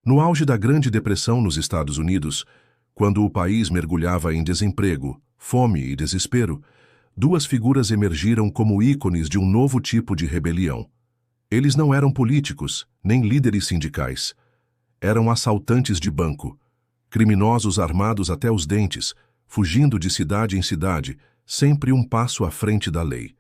No auge da Grande Depressão nos Estados Unidos, quando o país mergulhava em desemprego, fome e desespero, duas figuras emergiram como ícones de um novo tipo de rebelião. Eles não eram políticos, nem líderes sindicais. Eram assaltantes de banco, criminosos armados até os dentes, fugindo de cidade em cidade, sempre um passo à frente da lei.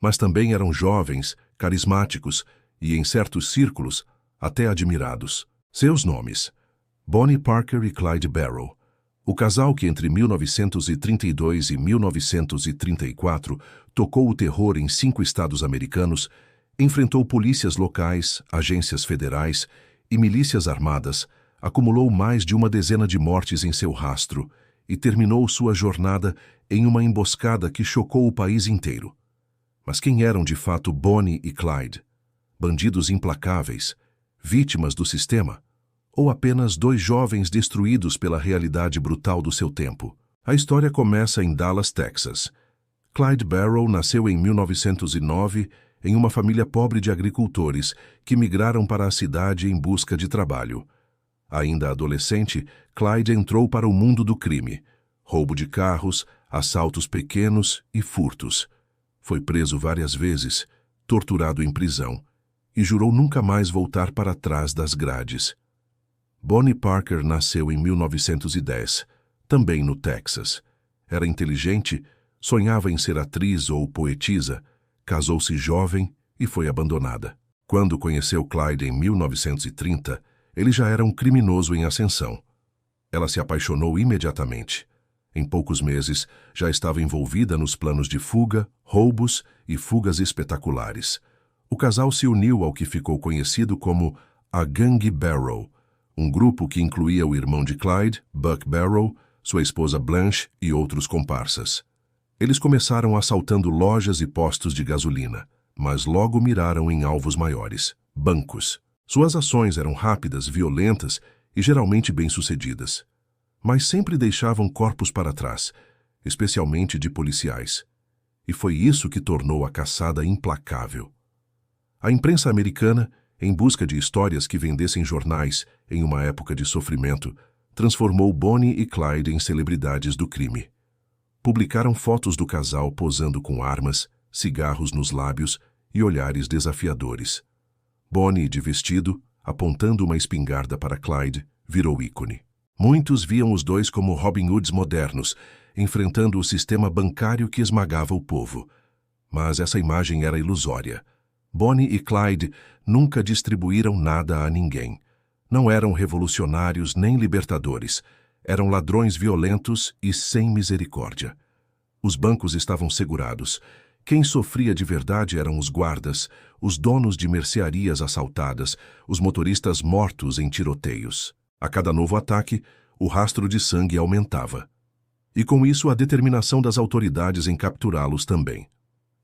Mas também eram jovens, carismáticos e, em certos círculos, até admirados. Seus nomes: Bonnie Parker e Clyde Barrow. O casal que entre 1932 e 1934 tocou o terror em 5 estados americanos, enfrentou polícias locais, agências federais e milícias armadas, acumulou mais de uma dezena de mortes em seu rastro e terminou sua jornada em uma emboscada que chocou o país inteiro. Mas quem eram de fato Bonnie e Clyde? Bandidos implacáveis, vítimas do sistema, ou apenas dois jovens destruídos pela realidade brutal do seu tempo? A história começa em Dallas, Texas. Clyde Barrow nasceu em 1909 em uma família pobre de agricultores que migraram para a cidade em busca de trabalho. Ainda adolescente, Clyde entrou para o mundo do crime: roubo de carros, assaltos pequenos e furtos. Foi preso várias vezes, torturado em prisão, e jurou nunca mais voltar para trás das grades. Bonnie Parker nasceu em 1910, também no Texas. Era inteligente, sonhava em ser atriz ou poetisa, casou-se jovem e foi abandonada. Quando conheceu Clyde em 1930, ele já era um criminoso em ascensão. Ela se apaixonou imediatamente. Em poucos meses, já estava envolvida nos planos de fuga, roubos e fugas espetaculares. O casal se uniu ao que ficou conhecido como a Gangue Barrow, um grupo que incluía o irmão de Clyde, Buck Barrow, sua esposa Blanche e outros comparsas. Eles começaram assaltando lojas e postos de gasolina, mas logo miraram em alvos maiores: bancos. Suas ações eram rápidas, violentas e geralmente bem-sucedidas. Mas sempre deixavam corpos para trás, especialmente de policiais. E foi isso que tornou a caçada implacável. A imprensa americana, em busca de histórias que vendessem jornais em uma época de sofrimento, transformou Bonnie e Clyde em celebridades do crime. Publicaram fotos do casal posando com armas, cigarros nos lábios e olhares desafiadores. Bonnie, de vestido, apontando uma espingarda para Clyde, virou ícone. Muitos viam os dois como Robin Hoods modernos, enfrentando o sistema bancário que esmagava o povo. Mas essa imagem era ilusória. Bonnie e Clyde nunca distribuíram nada a ninguém. Não eram revolucionários nem libertadores. Eram ladrões violentos e sem misericórdia. Os bancos estavam segurados. Quem sofria de verdade eram os guardas, os donos de mercearias assaltadas, os motoristas mortos em tiroteios. A cada novo ataque, o rastro de sangue aumentava. E com isso a determinação das autoridades em capturá-los também.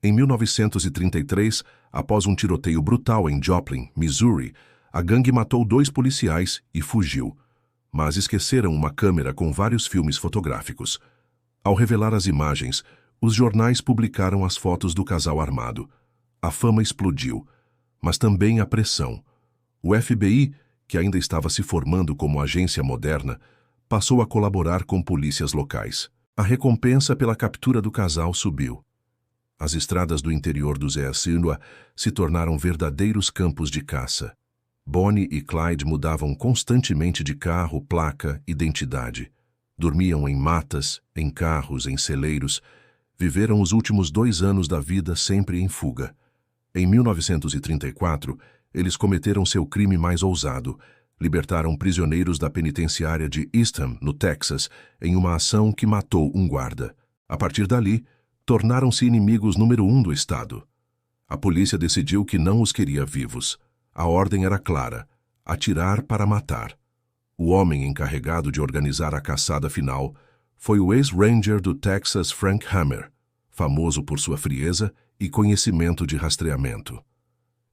Em 1933, após um tiroteio brutal em Joplin, Missouri, a gangue matou 2 policiais e fugiu. Mas esqueceram uma câmera com vários filmes fotográficos. Ao revelar as imagens, os jornais publicaram as fotos do casal armado. A fama explodiu, mas também a pressão. O FBI, que ainda estava se formando como agência moderna, passou a colaborar com polícias locais. A recompensa pela captura do casal subiu. As estradas do interior do Zeacinua se tornaram verdadeiros campos de caça. Bonnie e Clyde mudavam constantemente de carro, placa, identidade. Dormiam em matas, em carros, em celeiros. Viveram os últimos 2 anos da vida sempre em fuga. Em 1934, eles cometeram seu crime mais ousado. Libertaram prisioneiros da penitenciária de Eastham, no Texas, em uma ação que matou um guarda. A partir dali, tornaram-se inimigos número 1 do Estado. A polícia decidiu que não os queria vivos. A ordem era clara: atirar para matar. O homem encarregado de organizar a caçada final foi o ex-ranger do Texas Frank Hamer, famoso por sua frieza e conhecimento de rastreamento.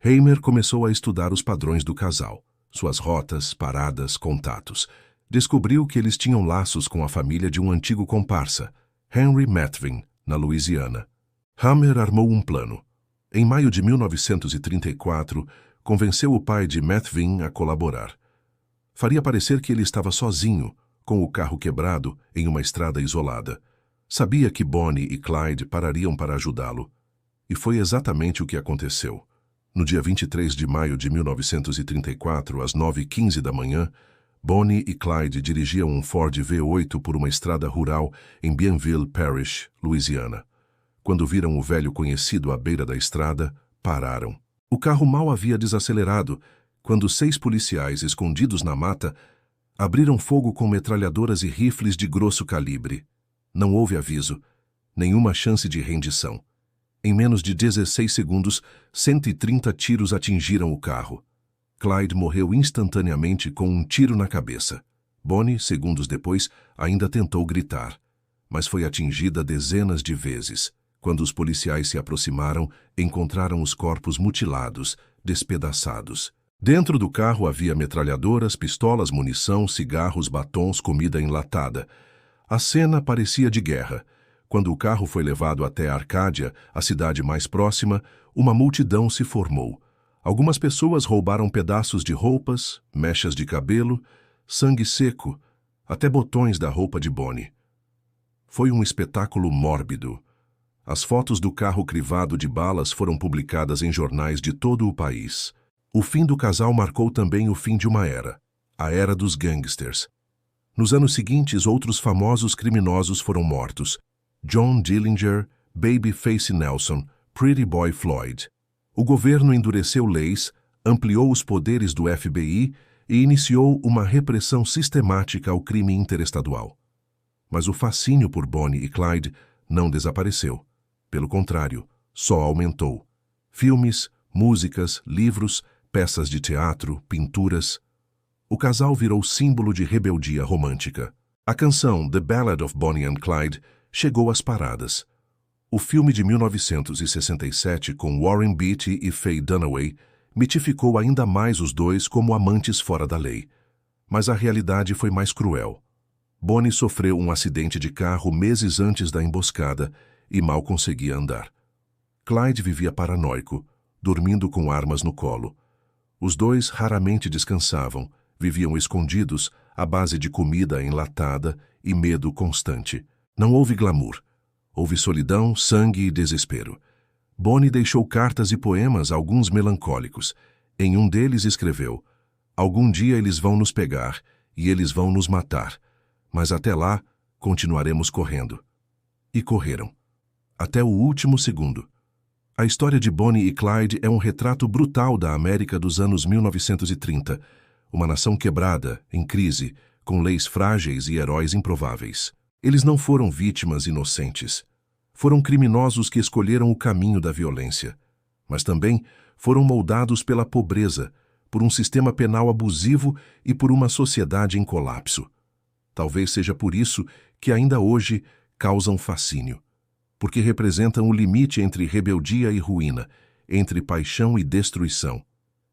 Hamer começou a estudar os padrões do casal, suas rotas, paradas, contatos. Descobriu que eles tinham laços com a família de um antigo comparsa, Henry Methvin, na Louisiana. Hamer armou um plano. Em maio de 1934, convenceu o pai de Methvin a colaborar. Faria parecer que ele estava sozinho, com o carro quebrado, em uma estrada isolada. Sabia que Bonnie e Clyde parariam para ajudá-lo. E foi exatamente o que aconteceu. No dia 23 de maio de 1934, às 9h15 da manhã, Bonnie e Clyde dirigiam um Ford V8 por uma estrada rural em Bienville Parish, Louisiana. Quando viram o velho conhecido à beira da estrada, pararam. O carro mal havia desacelerado quando 6 policiais, escondidos na mata, abriram fogo com metralhadoras e rifles de grosso calibre. Não houve aviso, nenhuma chance de rendição. Em menos de 16 segundos, 130 tiros atingiram o carro. Clyde morreu instantaneamente com um tiro na cabeça. Bonnie, segundos depois, ainda tentou gritar, mas foi atingida dezenas de vezes. Quando os policiais se aproximaram, encontraram os corpos mutilados, despedaçados. Dentro do carro havia metralhadoras, pistolas, munição, cigarros, batons, comida enlatada. A cena parecia de guerra. Quando o carro foi levado até Arcádia, a cidade mais próxima, uma multidão se formou. Algumas pessoas roubaram pedaços de roupas, mechas de cabelo, sangue seco, até botões da roupa de Bonnie. Foi um espetáculo mórbido. As fotos do carro crivado de balas foram publicadas em jornais de todo o país. O fim do casal marcou também o fim de uma era, a era dos gangsters. Nos anos seguintes, outros famosos criminosos foram mortos. John Dillinger, Babyface Nelson, Pretty Boy Floyd. O governo endureceu leis, ampliou os poderes do FBI e iniciou uma repressão sistemática ao crime interestadual. Mas o fascínio por Bonnie e Clyde não desapareceu. Pelo contrário, só aumentou. Filmes, músicas, livros, peças de teatro, pinturas. O casal virou símbolo de rebeldia romântica. A canção The Ballad of Bonnie and Clyde chegou às paradas. O filme de 1967, com Warren Beatty e Faye Dunaway, mitificou ainda mais os dois como amantes fora da lei. Mas a realidade foi mais cruel. Bonnie sofreu um acidente de carro meses antes da emboscada e mal conseguia andar. Clyde vivia paranoico, dormindo com armas no colo. Os dois raramente descansavam, viviam escondidos à base de comida enlatada e medo constante. Não houve glamour. Houve solidão, sangue e desespero. Bonnie deixou cartas e poemas, alguns melancólicos. Em um deles escreveu: "Algum dia eles vão nos pegar e eles vão nos matar. Mas até lá, continuaremos correndo." E correram. Até o último segundo. A história de Bonnie e Clyde é um retrato brutal da América dos anos 1930, uma nação quebrada, em crise, com leis frágeis e heróis improváveis. Eles não foram vítimas inocentes. Foram criminosos que escolheram o caminho da violência. Mas também foram moldados pela pobreza, por um sistema penal abusivo e por uma sociedade em colapso. Talvez seja por isso que ainda hoje causam fascínio. Porque representam o limite entre rebeldia e ruína, entre paixão e destruição.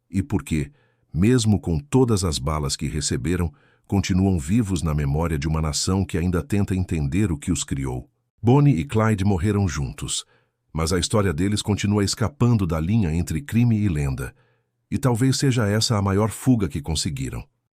E porque, mesmo com todas as balas que receberam, continuam vivos na memória de uma nação que ainda tenta entender o que os criou. Bonnie e Clyde morreram juntos, mas a história deles continua escapando da linha entre crime e lenda. E talvez seja essa a maior fuga que conseguiram.